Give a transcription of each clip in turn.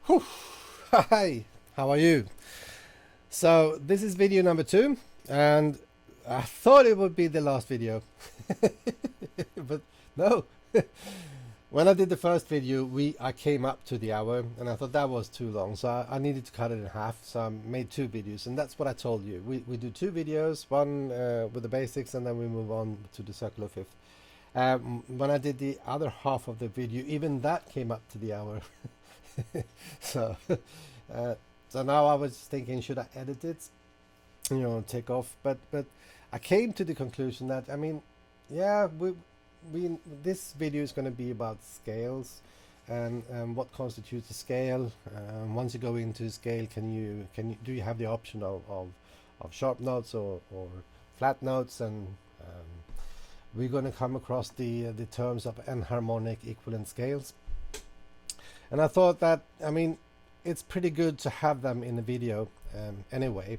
Whew. Hi, how are you? So this is video number 2, and I thought it would be the last video, but no. When I did the first video, I came up to the hour, and I thought that was too long, so I needed to cut it in half. So I made 2 videos, and that's what I told you. We do 2 videos, one with the basics, and then we move on to the circular fifth. When I did the other half of the video, even that came up to the hour. so uh, so now I was thinking, should I edit it, take off, but I came to the conclusion that, I mean, yeah, we this video is going to be about scales and what constitutes a scale. Once you go into scale, do you have the option of sharp notes or flat notes, and we're going to come across the terms of enharmonic equivalent scales. And I thought that, I mean, it's pretty good to have them in the video anyway.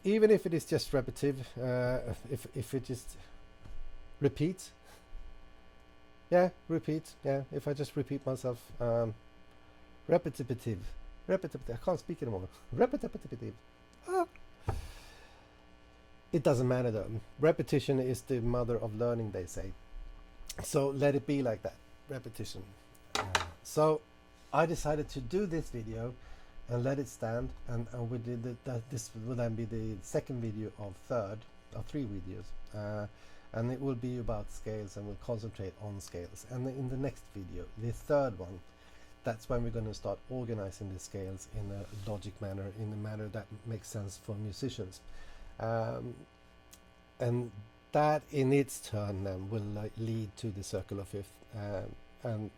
Even if it is just repetitive, if it just repeats, if I just repeat myself, repetitive, I can't speak anymore. Repetitive. Ah. It doesn't matter though. Repetition is the mother of learning, they say. So let it be like that. Repetition. So I decided to do this video and let it stand, and we did this will then be the second video of 3 videos, and it will be about scales, and we'll concentrate on scales. And in the next video, the third one, that's when we're going to start organizing the scales in a logic manner, in a manner that makes sense for musicians, and that in its turn then will lead to the circular fifth. And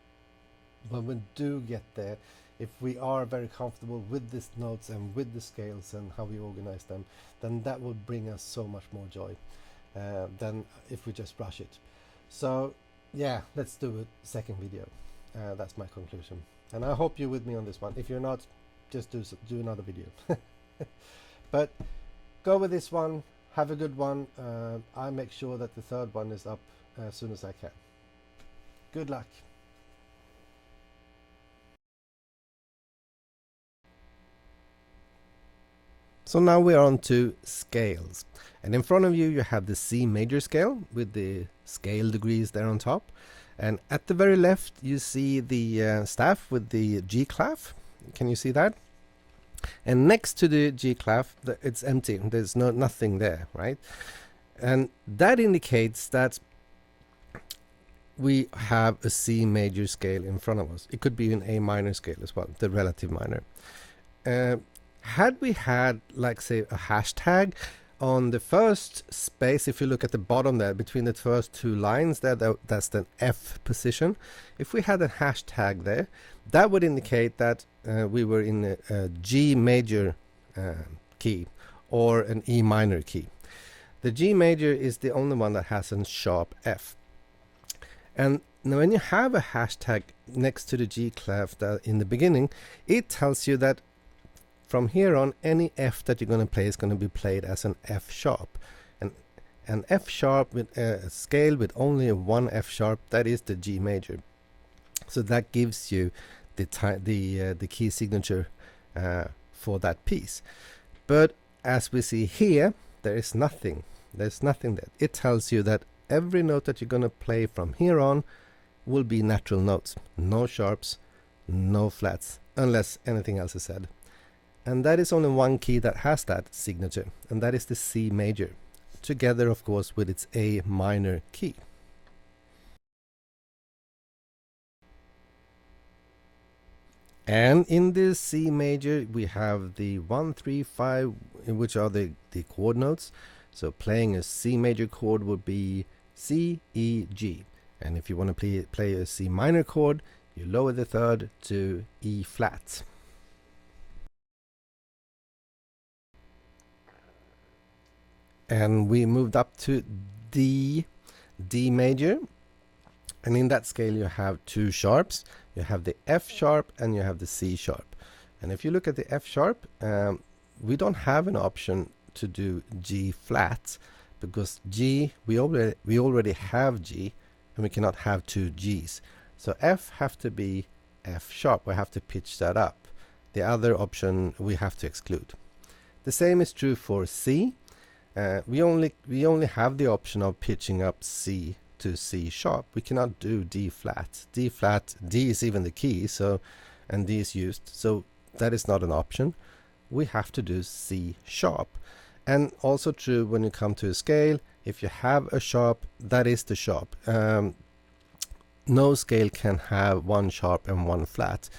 when we do get there, if we are very comfortable with these notes and with the scales and how we organize them, then that will bring us so much more joy than if we just rush it. So yeah, let's do a second video. That's my conclusion, and I hope you're with me on this one. If you're not, just do another video. But go with this one, have a good one. I make sure that the third one is up as soon as I can. Good luck. So now we're on to scales, and in front of you you have the C major scale with the scale degrees there on top, and at the very left you see the staff with the G clef. Can you see that? And next to the G clef, it's empty. There's nothing there, right? And that indicates that we have a C major scale in front of us. It could be an A minor scale as well, the relative minor. Had we had, like, say, a hashtag on the first space, if you look at the bottom there, between the first 2 lines there, that's the F position. If we had a hashtag there, that would indicate that we were in a G major key or an E minor key. The G major is the only one that has a sharp F. And now when you have a hashtag next to the G clef in the beginning, it tells you that from here on, any F that you're going to play is going to be played as an F sharp. And an F sharp with a scale with only one F sharp, that is the G major. So that gives you the key signature for that piece. But as we see here, there is nothing. There's nothing there. It tells you that every note that you're going to play from here on will be natural notes. No sharps, no flats, unless anything else is said. And that is only one key that has that signature, and that is the C major, together of course with its A minor key. And in the C major we have the 1, 3, 5, which are the chord notes. So playing a C major chord would be C, E, G. And if you want to play a C minor chord, you lower the third to E flat. And we moved up to D major, and in that scale you have 2 sharps. You have the F sharp and you have the C sharp. And if you look at the F sharp, we don't have an option to do G flat, because G, we already have G, and we cannot have 2 Gs. So F have to be F sharp. We have to pitch that up. The other option we have to exclude. The same is true for C. We only have the option of pitching up C to C sharp. We cannot do D flat. D flat, D is even the key, so, and D is used, so that is not an option. We have to do C sharp. And also true when you come to a scale, if you have a sharp, that is the sharp. No scale can have one sharp and one flat.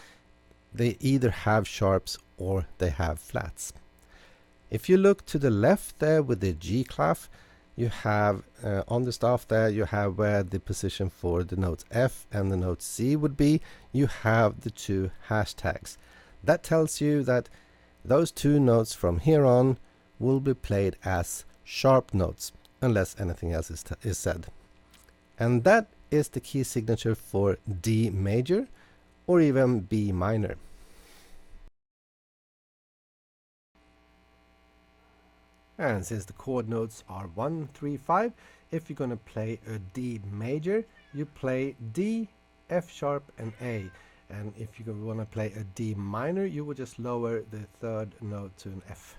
They either have sharps or they have flats. If you look to the left there with the G clef, you have on the staff there, you have where the position for the note F and the note C would be. You have the two hashtags. That tells you that those two notes from here on will be played as sharp notes unless anything else is said. And that is the key signature for D major or even B minor. And since the chord notes are 1, 3, 5, if you're going to play a D major, you play D, F sharp and A. And if you want to play a D minor, you will just lower the third note to an F.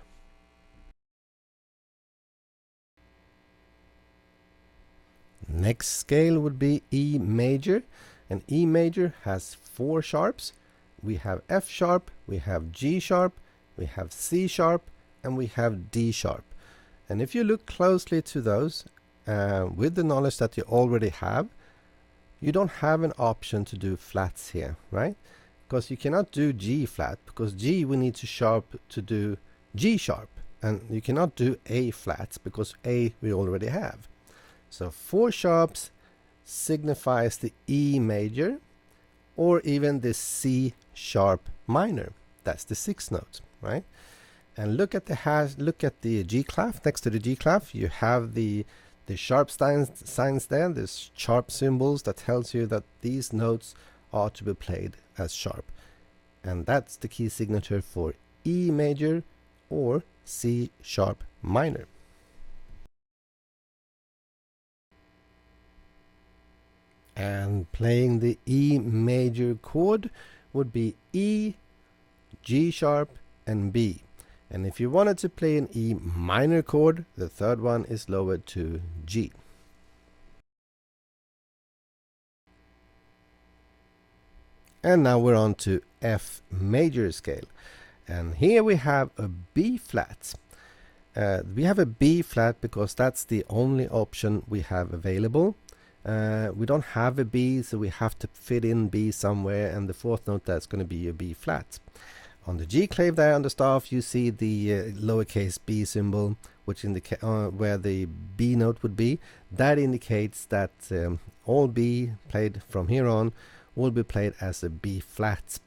Next scale would be E major, and E major has 4 sharps. We have F sharp, we have G sharp, we have C sharp, and we have D sharp. And if you look closely to those, with the knowledge that you already have, you don't have an option to do flats here, right? Because you cannot do G flat, because G we need to sharp to do G sharp, and you cannot do A flats because A we already have. So 4 sharps signifies the E major or even the C sharp minor. That's the 6th note, right? And look at the G clef. Next to the G clef, you have the sharp signs there, the sharp symbols that tells you that these notes are to be played as sharp. And that's the key signature for E major or C sharp minor. And playing the E major chord would be E, G sharp and B. And if you wanted to play an E minor chord, the third one is lowered to G. And now we're on to F major scale. And here we have a B flat. We have a B flat because that's the only option we have available. We don't have a B, so we have to fit in B somewhere, and the 4th note that's going to be a B flat. On the G clave there on the staff, you see the lowercase b symbol, which indicates where the B note would be. That indicates that all B played from here on will be played as a B flat.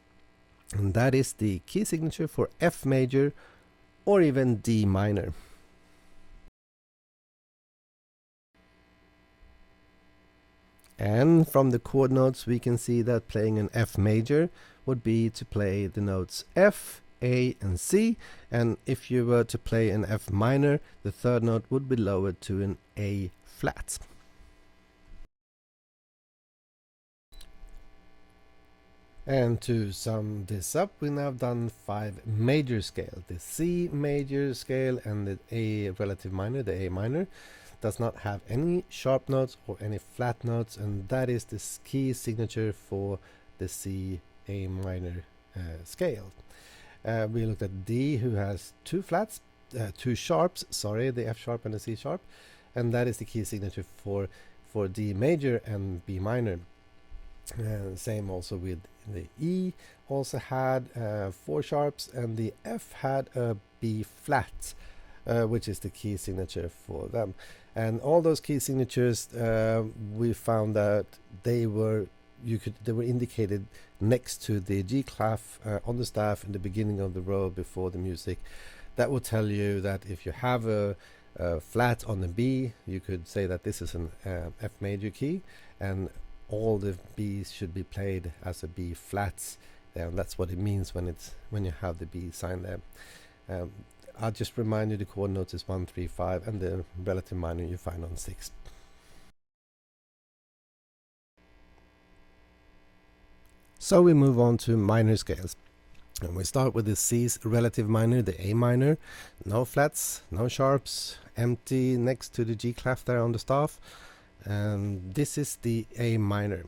And that is the key signature for F major or even D minor. And from the chord notes we can see that playing an F major would be to play the notes F, A and C, and if you were to play an F minor, the 3rd note would be lowered to an A flat. And to sum this up, we now have done 5 major scales: the C major scale and the A relative minor, the A minor. Does not have any sharp notes or any flat notes, and that is the key signature for the C A minor scale. We looked at D, who has 2 flats, 2 sharps, sorry, the F sharp and the C sharp, and that is the key signature for D major and B minor. Same also with the E, also had 4 sharps, and the F had a B flat, which is the key signature for them. And all those key signatures, we found that they were indicated next to the G clef on the staff in the beginning of the row before the music. That will tell you that if you have a flat on the B, you could say that this is an F major key, and all the B's should be played as a B flat. And that's what it means when you have the B sign there. I'll just remind you the chord notes is 1, 3, 5, and the relative minor you find on 6. So we move on to minor scales. And we start with the C's relative minor, the A minor. No flats, no sharps, empty next to the G clef there on the staff. And this is the A minor.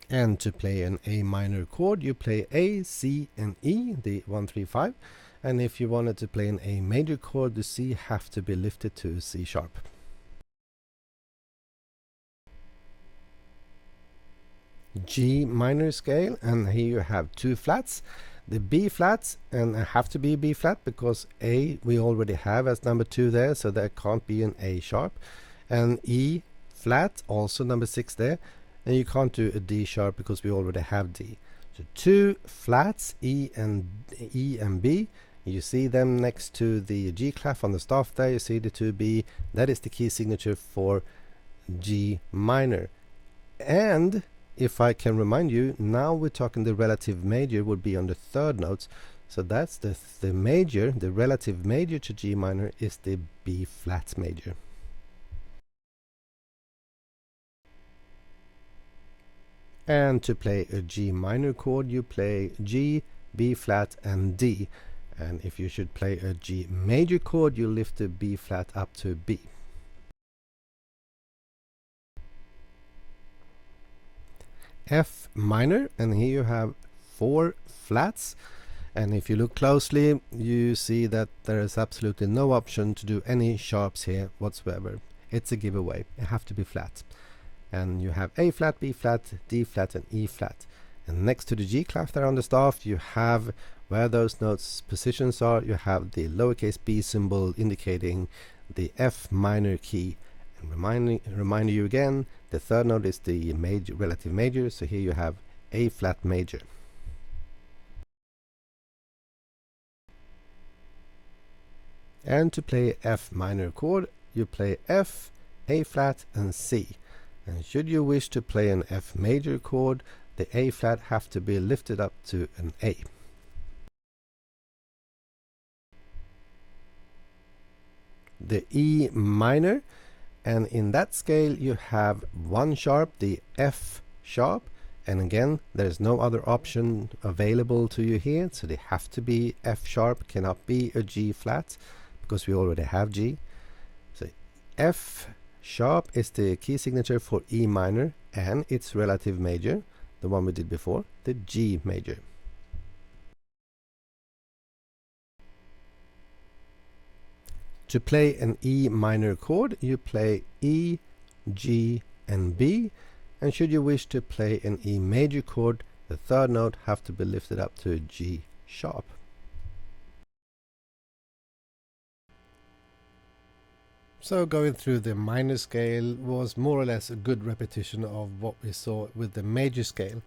And to play an A minor chord, you play A, C, and E, the 1, 3, 5. And if you wanted to play an A major chord, the C have to be lifted to C sharp. G minor scale, and here you have two flats, the B flats, and it have to be B flat because A we already have as number 2 there, so there can't be an A sharp, and E flat, also number 6 there, and you can't do a D sharp because we already have D. So two flats, E and B. You see them next to the G clef on the staff there. You see the 2B. That is the key signature for G minor. And if I can remind you, now we're talking the relative major would be on the third notes. So that's the major, the relative major to G minor is the B flat major. And to play a G minor chord, you play G, B flat, and D. And if you should play a G major chord, you lift the B flat up to B. F minor, and here you have 4 flats. And if you look closely, you see that there is absolutely no option to do any sharps here whatsoever. It's a giveaway. It have to be flat. And you have A flat, B flat, D flat, and E flat. And next to the G clef there on the staff, you have where those notes positions are, you have the lowercase b symbol indicating the F minor key. And remind you again, the third note is the major, relative major, so here you have A flat major. And to play F minor chord, you play F, A flat, and C. And should you wish to play an F major chord, the A flat have to be lifted up to an A. The E minor, and in that scale you have 1 sharp, the F sharp, and again there's no other option available to you here, so they have to be F sharp, cannot be a G flat because we already have G. So F sharp is the key signature for E minor and its relative major, the one we did before, the G major. To play an E minor chord, you play E, G, and B, and should you wish to play an E major chord, the third note have to be lifted up to G sharp. So going through the minor scale was more or less a good repetition of what we saw with the major scale.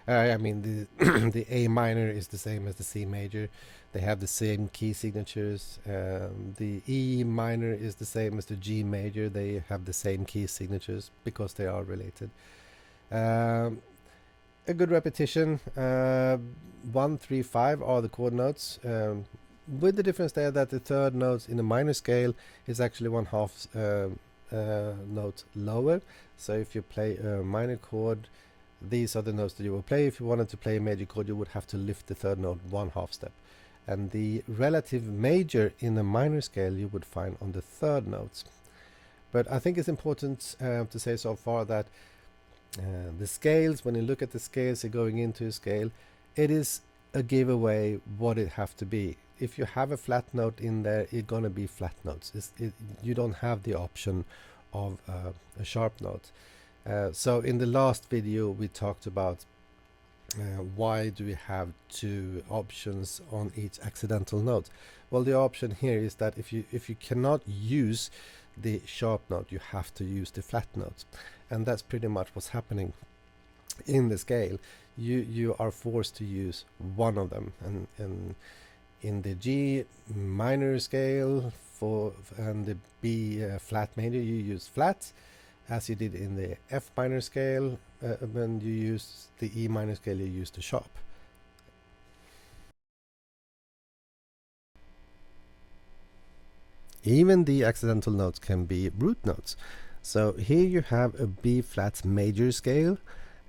I mean, the A minor is the same as the C major. They have the same key signatures. The E minor is the same as the G major. They have the same key signatures because they are related. A good repetition. 1, 3, 5 are the chord notes. With the difference there that the third note in the minor scale is actually 1/2 note lower. So if you play a minor chord, these are the notes that you will play. If you wanted to play a major chord, you would have to lift the third note 1/2 step. And the relative major in the minor scale you would find on the third note. But I think it's important to say so far that the scales, when you look at the scales you're going into a scale, it is a giveaway what it have to be. If you have a flat note in there, it's gonna be flat notes. You don't have the option of a sharp note. So in the last video we talked about why do we have 2 options on each accidental note. Well, the option here is that if you cannot use the sharp note, you have to use the flat note, and that's pretty much what's happening in the scale. You are forced to use one of them, and in the G minor scale and the B flat major you use flat, as you did in the F minor scale. When you use the E minor scale, you use the sharp. Even the accidental notes can be root notes. So here you have a B flat major scale,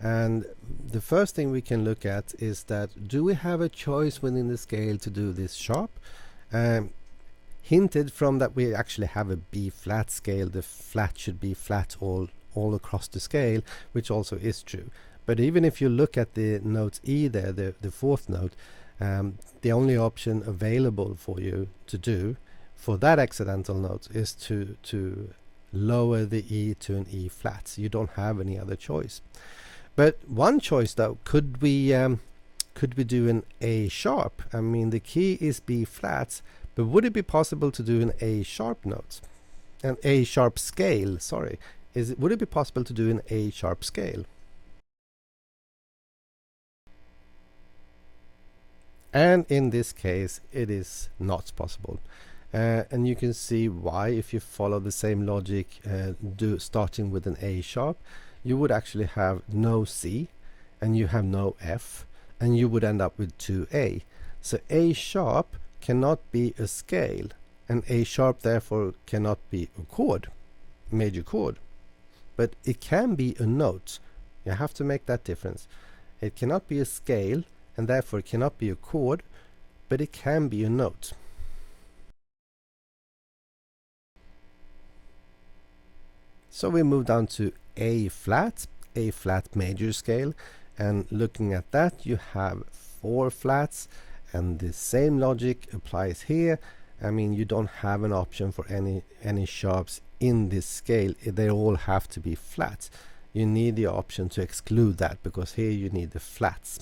and the first thing we can look at is that do we have a choice within the scale to do this sharp? Hinted from that we actually have a B flat scale, the flat should be flat all across the scale, which also is true. But even if you look at the note E there, the fourth note, the only option available for you to do for that accidental note is to lower the E to an E flat. You don't have any other choice. But one choice though, could we do an A sharp? I mean, the key is B flat, but would it be possible to do an A sharp note? An A sharp scale, sorry. Would it be possible to do an A sharp scale? And in this case, it is not possible. And you can see why. If you follow the same logic, starting with an A sharp, you would actually have no C, and you have no F, and you would end up with 2A. So A sharp cannot be a scale, and A sharp therefore cannot be a chord, major chord. But it can be a note. You have to make that difference. It cannot be a scale, and therefore it cannot be a chord, but it can be a note. So we move down to A flat major scale, and looking at that you have 4 flats, and the same logic applies here. I mean, you don't have an option for any sharps in this scale. They all have to be flats. You need the option to exclude that, because here you need the flats.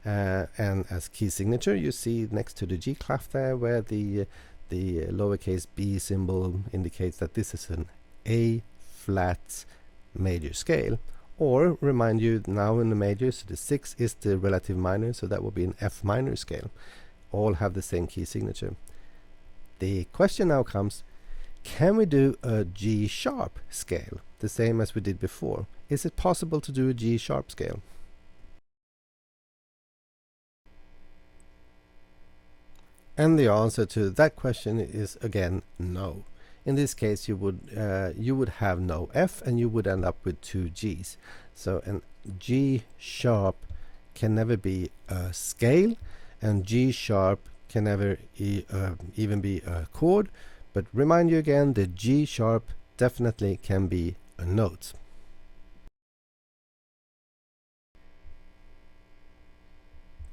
And as key signature, you see next to the G clef there, where the lowercase b symbol indicates that this is an A flat major scale. Or remind you, now in the major, so the 6 is the relative minor, so that will be an F minor scale. All have the same key signature. The question now comes, can we do a G sharp scale, the same as we did before? Is it possible to do a G sharp scale? And the answer to that question is again no. In this case, you would have no F, and you would end up with 2 G's. So an G sharp can never be a scale, and G sharp can never even be a chord. But remind you again, the G sharp definitely can be a note.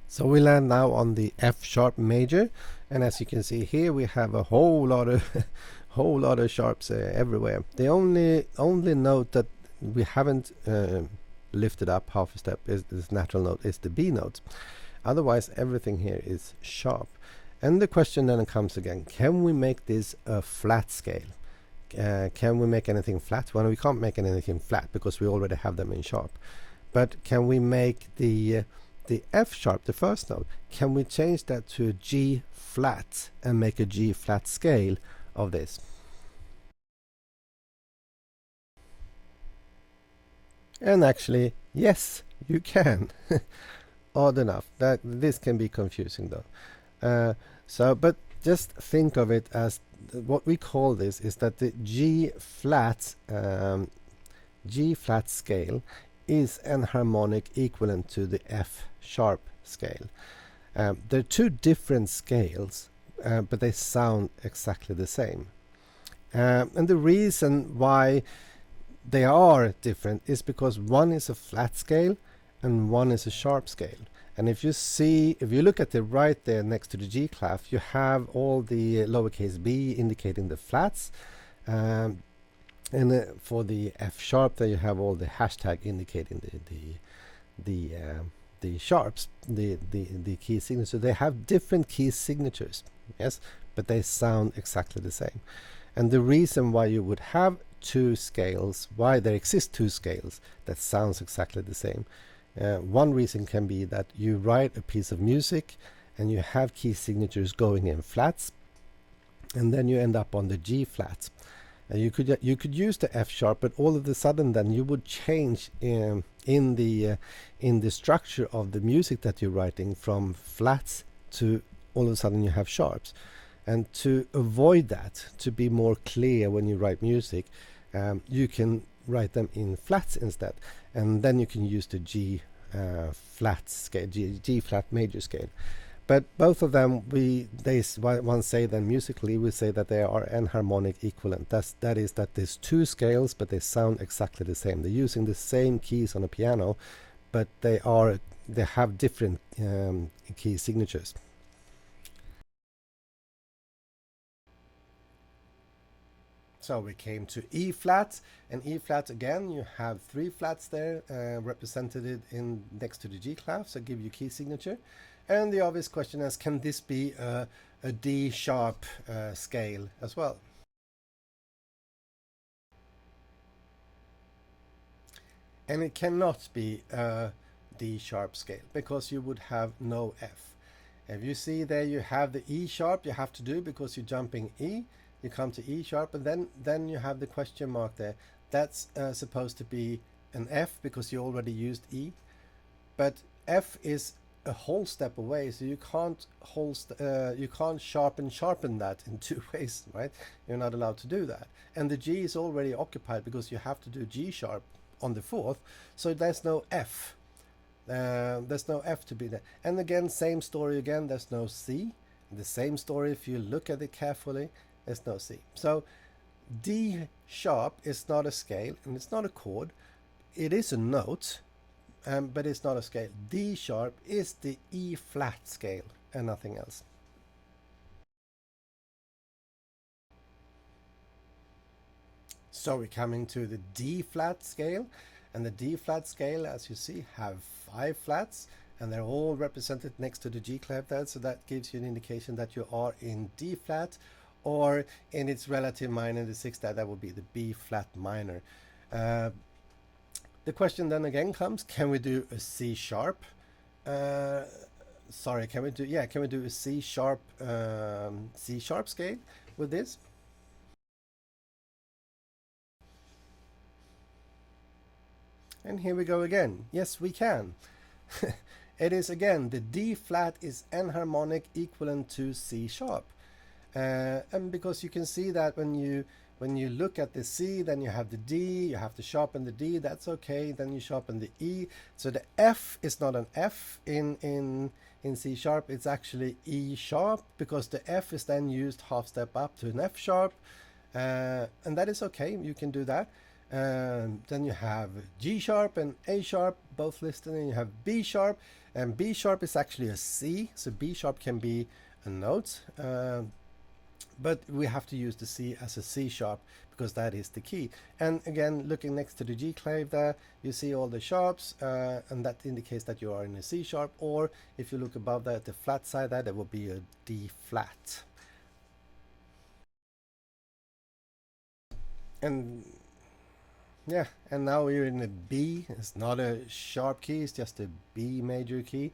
So we land now on the F sharp major, and as you can see here, we have a whole lot of sharps everywhere. The only note that we haven't lifted up half a step is this natural note, is the B note. Otherwise, everything here is sharp. And the question then comes again: can we make this a flat scale? Can we make anything flat? Well, we can't make anything flat because we already have them in sharp. But can we make the F sharp, the first note, can we change that to a G flat and make a G flat scale of this? And actually, yes, you can. Odd enough, that this can be confusing though. But just think of it as what we call this is that the G flat scale is an harmonic equivalent to the F sharp scale. They're two different scales, but they sound exactly the same. And the reason why they are different is because one is a flat scale and one is a sharp scale. And if you look at the right there next to the G clef, you have all the lowercase b indicating the flats, and for the F sharp there you have all the hashtag indicating the sharps, the key signatures. So they have different key signatures, yes, but they sound exactly the same. And the reason why you would have two scales, why there exist two scales that sounds exactly the same, one reason can be that you write a piece of music and you have key signatures going in flats, and then you end up on the G flat. You could use the F sharp, but all of a sudden then you would change in the structure of the music that you're writing from flats to all of a sudden you have sharps. And to avoid that, to be more clear when you write music, you can write them in flats instead, and then you can use the G flat scale, G flat major scale. But both of them, one say then musically, we say that they are enharmonic equivalent. That is that there's two scales, but they sound exactly the same. They're using the same keys on a piano, but they have different key signatures. So we came to E flat, and E flat again, you have three flats there represented in next to the G clef, so give you key signature. And the obvious question is, can this be a D sharp scale as well? And it cannot be a D sharp scale because you would have no F. If you see there, you have the E sharp you have to do because you're jumping E. You come to E sharp, and then you have the question mark there. That's supposed to be an F because you already used E, but F is a whole step away, so you can't sharpen that in two ways, right? You're not allowed to do that, and the G is already occupied because you have to do G sharp on the fourth, so there's no F. There's no F to be there. And again, same story again, there's no C. The same story if you look at it carefully. There's no C. So D sharp is not a scale and it's not a chord. It is a note, but it's not a scale. D sharp is the E flat scale and nothing else. So we're coming to the D flat scale, and the D flat scale, as you see, have 5 flats, and they're all represented next to the G clef there, so that gives you an indication that you are in D flat, or in its relative minor, the sixth, that would be the B flat minor. The question then again comes, can we do a C sharp? Sorry, can we do a C sharp scale with this? And here we go again. Yes, we can. It is again, the D flat is enharmonic equivalent to C sharp. And because you can see that when you look at the C, then you have the D, you have to sharpen the D, that's okay, then you sharpen the E. So the F is not an F in C sharp, it's actually E sharp, because the F is then used half step up to an F sharp, and that is okay, you can do that. Then you have G sharp and A sharp both listed, and you have B sharp, and B sharp is actually a C, so B sharp can be a note, but we have to use the C as a C sharp because that is the key. And again, looking next to the G clave there, you see all the sharps, and that indicates that you are in a C sharp, or if you look above that, the flat side there will be a D flat. And yeah, and now we're in a B. It's not a sharp key, it's just a B major key.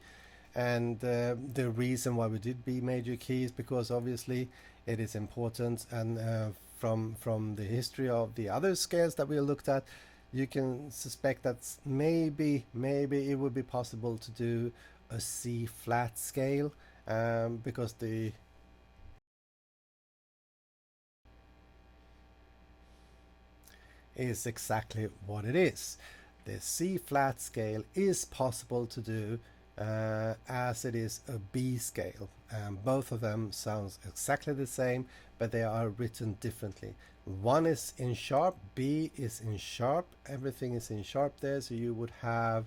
And the reason why we did B major key is because obviously it is important, and from the history of the other scales that we looked at, you can suspect that maybe it would be possible to do a C flat scale, because the is exactly what it is. The C flat scale is possible to do as it is a B scale. Both of them sounds exactly the same, but they are written differently. One is in sharp, B is in sharp, everything is in sharp there, so you would have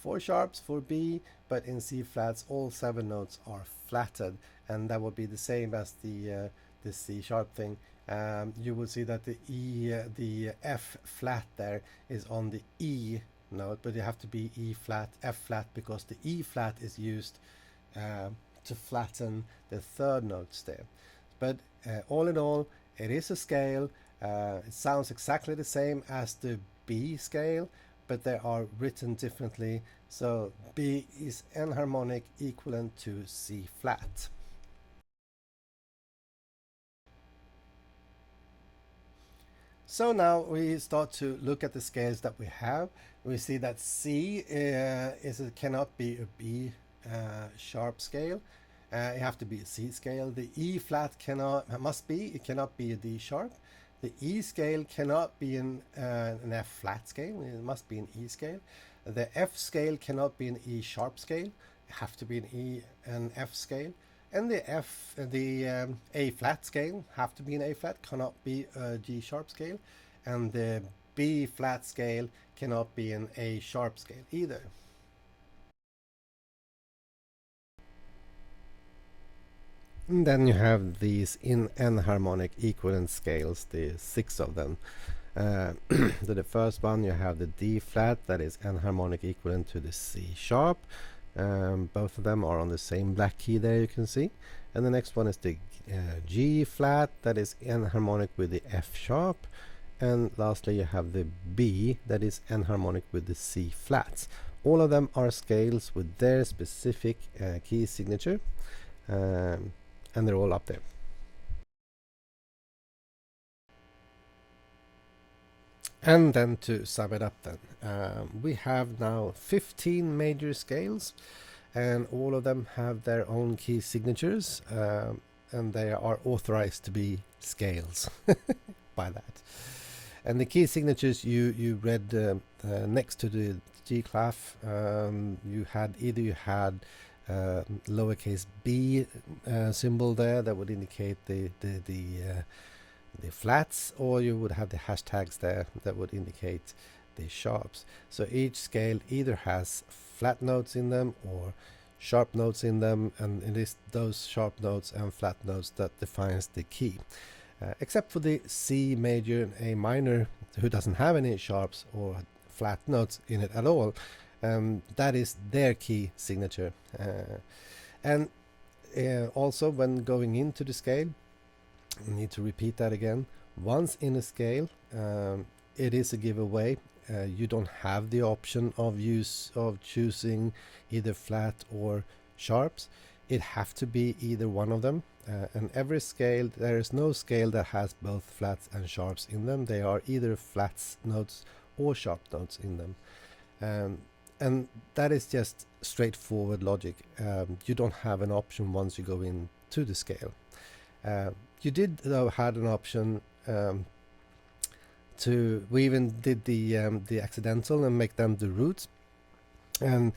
4 sharps for B, but in C flats all 7 notes are flatted, and that would be the same as the C sharp thing. You will see that the F flat there is on the E note, but you have to be E flat, F flat, because the E flat is used to flatten the third notes there. But all in all, it is a scale. It sounds exactly the same as the B scale, but they are written differently. So B is enharmonic equivalent to C flat. So now we start to look at the scales that we have. We see that C cannot be a B sharp scale. It have to be a C scale. The E flat cannot be a D sharp. The E scale cannot be an F flat scale. It must be an E scale. The F scale cannot be an E sharp scale. It have to be an F scale. And the A flat scale have to be an A flat, cannot be a G sharp scale. And the B flat scale cannot be an A sharp scale either. And then you have these enharmonic equivalent scales, the 6 of them. So the first one, you have the D flat, that is enharmonic equivalent to the C sharp. Both of them are on the same black key there, you can see. And the next one is the G flat, that is enharmonic with the F sharp. And lastly, you have the B, that is enharmonic with the C flats. All of them are scales with their specific key signature. And they're all up there. And then to sum it up then, we have now 15 major scales, and all of them have their own key signatures, and they are authorized to be scales by that. And the key signatures you read next to the G clef, you had lowercase b symbol there that would indicate the flats, or you would have the hashtags there that would indicate the sharps. So each scale either has flat notes in them or sharp notes in them, and it is those sharp notes and flat notes that defines the key. Except for the C major and A minor, who doesn't have any sharps or flat notes in it at all. That is their key signature. And also when going into the scale, I need to repeat that again. Once in a scale, it is a giveaway. You don't have the option of choosing either flat or sharps. It have to be either one of them. And every scale, there is no scale that has both flats and sharps in them. They are either flats notes or sharp notes in them. And that is just straightforward logic. You don't have an option once you go into the scale. You did, though, had an option we even did the accidental and make them the roots. And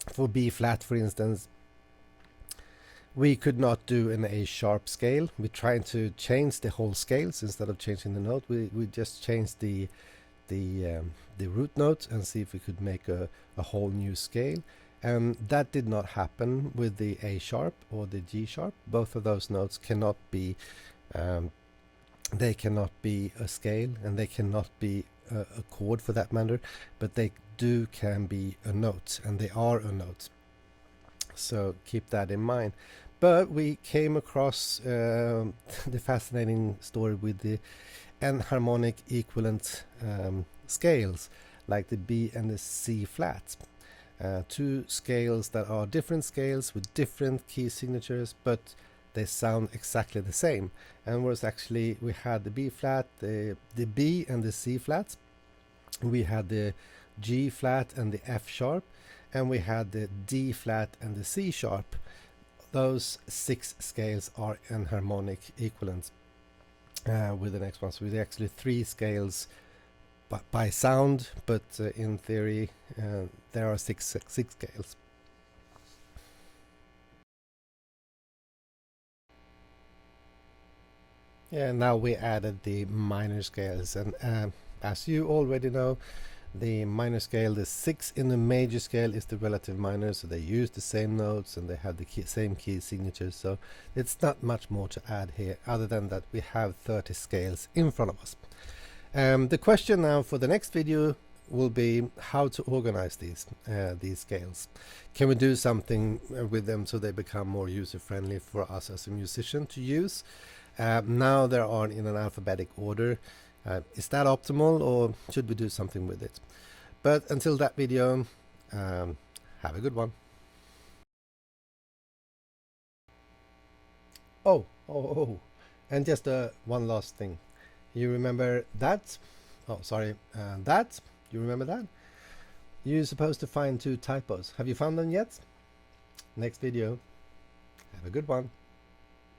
for B flat, for instance, we could not do an A sharp scale. We tried to change the whole scales instead of changing the note. We just changed the root note and see if we could make a whole new scale, and that did not happen with the A sharp or the G sharp. Both of those notes cannot be they cannot be a scale, and they cannot be a chord for that matter, but they can be a note, and they are a note, so keep that in mind. But we came across the fascinating story with the enharmonic equivalent scales, like the B and the C flat. Two scales that are different scales with different key signatures, but they sound exactly the same. And was actually, we had the B flat, the B and the C flat, we had the G flat and the F sharp, and we had the D flat and the C sharp. Those 6 scales are enharmonic equivalent with the next one. So with actually 3 scales by sound, but in theory there are six scales. Yeah, now we added the minor scales, and as you already know, the minor scale, the 6 in the major scale, is the relative minor, so they use the same notes and they have the same key signatures, so it's not much more to add here other than that we have 30 scales in front of us. The question now for the next video will be how to organize these scales. Can we do something with them so they become more user-friendly for us as a musician to use? Now they are in an alphabetic order. Is that optimal, or should we do something with it? But until that video, have a good one. Oh, and just one last thing. You remember that? Oh, sorry, that? You remember that? You're supposed to find 2 typos. Have you found them yet? Next video. Have a good one.